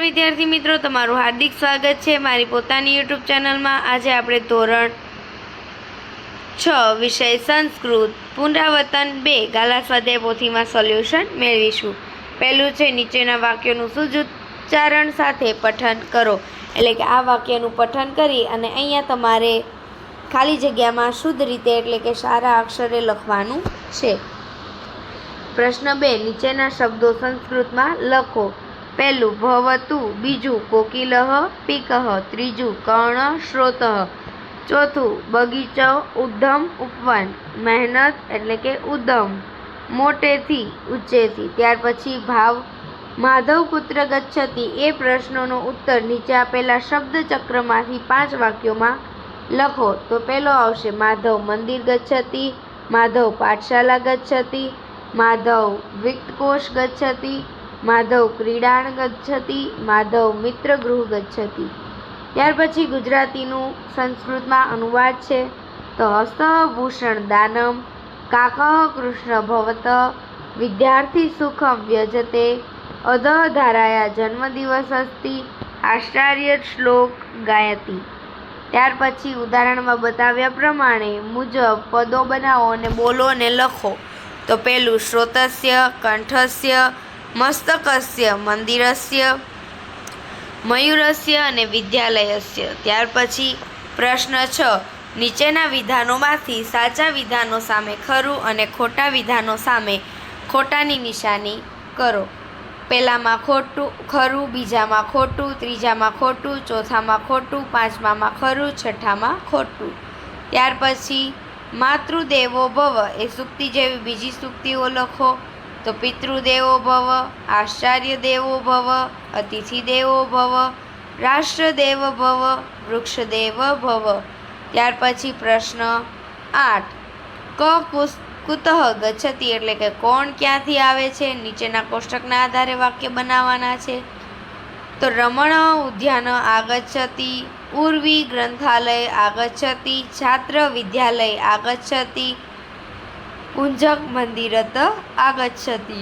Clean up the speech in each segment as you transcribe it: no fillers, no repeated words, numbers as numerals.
વિદ્યાર્થી મિત્રો, તમારું હાર્દિક સ્વાગત છે મારી પોતાની યુટ્યુબ ચેનલમાં। આજે આપણે ધોરણ 6 વિષય સંસ્કૃત પુનરાવર્તન 2 ગાલા સ્વાધ્યાય પોથીમાં સોલ્યુશન મેળવીશું। પહેલું છે નીચેના વાક્યોનું શુદ્ધ ઉચ્ચારણ સાથે પઠન કરો। એટલે કે આ વાક્યનું પઠન કરી અને અહીંયા તમારે ખાલી જગ્યામાં શુદ્ધ રીતે એટલે કે સારા અક્ષરે લખવાનું છે। પ્રશ્ન 2, નીચેના શબ્દો સંસ્કૃતમાં લખો। પહેલું ભવતું, બીજું કોકિલઃ પીકઃ, ત્રીજું કર્ણ શ્રોતઃ, ચોથું બગીચો ઉદ્ધમ ઉપવન, મહેનત એટલે કે ઉદ્દમ, મોટેથી ઊંચેથી। ત્યાર પછી ભાવ માધવ કુત્ર ગચ્છતિ એ પ્રશ્નોનો ઉત્તર નીચે આપેલા શબ્દ ચક્રમાંથી 5 વાક્યોમાં લખો। તો પહેલો આવશે માધવ મંદિર ગચ્છતિ, માધવ પાઠશાલા ગચ્છતિ, માધવ વિત્તકોશ ગચ્છતિ, માધવ ક્રીડાણ ગચ્છતિ, માધવ મિત્રગૃહ ગચ્છતિ। ત્યાર પછી ગુજરાતીનું સંસ્કૃતમાં અનુવાદ છે। તો હસ્તભૂષણ દાનમ, કાકઃ કૃષ્ણ ભવત, વિદ્યાર્થી સુખમ વ્યજતે, અધઃ ધારાયા જન્મદિવસ અસ્તિ, આચાર્ય શ્લોક ગાયતિ। ત્યાર પછી ઉદાહરણમાં બતાવ્યા પ્રમાણે મુજબ પદો બનાવો અને બોલો અને લખો। તો પહેલું શ્રોતસ્ય, કંઠસ્ય, મસ્તકસ્ય, મંદિરસ્ય, મયુરસ્ય અને વિદ્યાલયસ્ય। ત્યાર પછી પ્રશ્ન 6, નીચેના વિધાનોમાંથી સાચા વિધાનો સામે ખરું અને ખોટા વિધાનો સામે ખોટાની નિશાની કરો। પહેલામાં ખોટું ખરું, બીજામાં ખોટું, ત્રીજામાં ખોટું, ચોથામાં ખોટું, પાંચમામાં ખરું, છઠ્ઠામાં ખોટું। ત્યાર પછી માતૃદેવો ભવ એ સૂક્તિ જેવી બીજી સૂક્તિઓ લખો। તો પિતૃદેવો ભવ, આચાર્ય દેવો ભવ, અતિથિ દેવો ભવ, રાષ્ટ્રદેવ ભવ, વૃક્ષદેવ ભવ। ત્યાર પછી પ્રશ્ન 8, કુતઃ ગચ્છતિ એટલે કે કોણ ક્યાંથી આવે છે। નીચેના કોષ્ટકના આધારે વાક્ય બનાવવાના છે। તો રમણ ઉદ્યાન આગચ્છતિ, ઉર્વી ગ્રંથાલય આગચ્છતિ, છાત્ર વિદ્યાલય આગચ્છતિ, કુંજક મંદિરત આગચ્છતિ।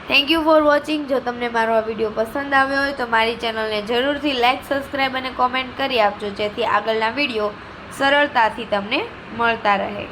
Thank you for watching. જો તમને મારો આ વિડીયો પસંદ આવ્યો હોય તો મારી ચેનલને જરૂરથી લાઇક, સબસ્ક્રાઈબ અને કોમેન્ટ કરી આપજો, જેથી આગળના વિડીયો સરળતાથી તમને મળતા રહે।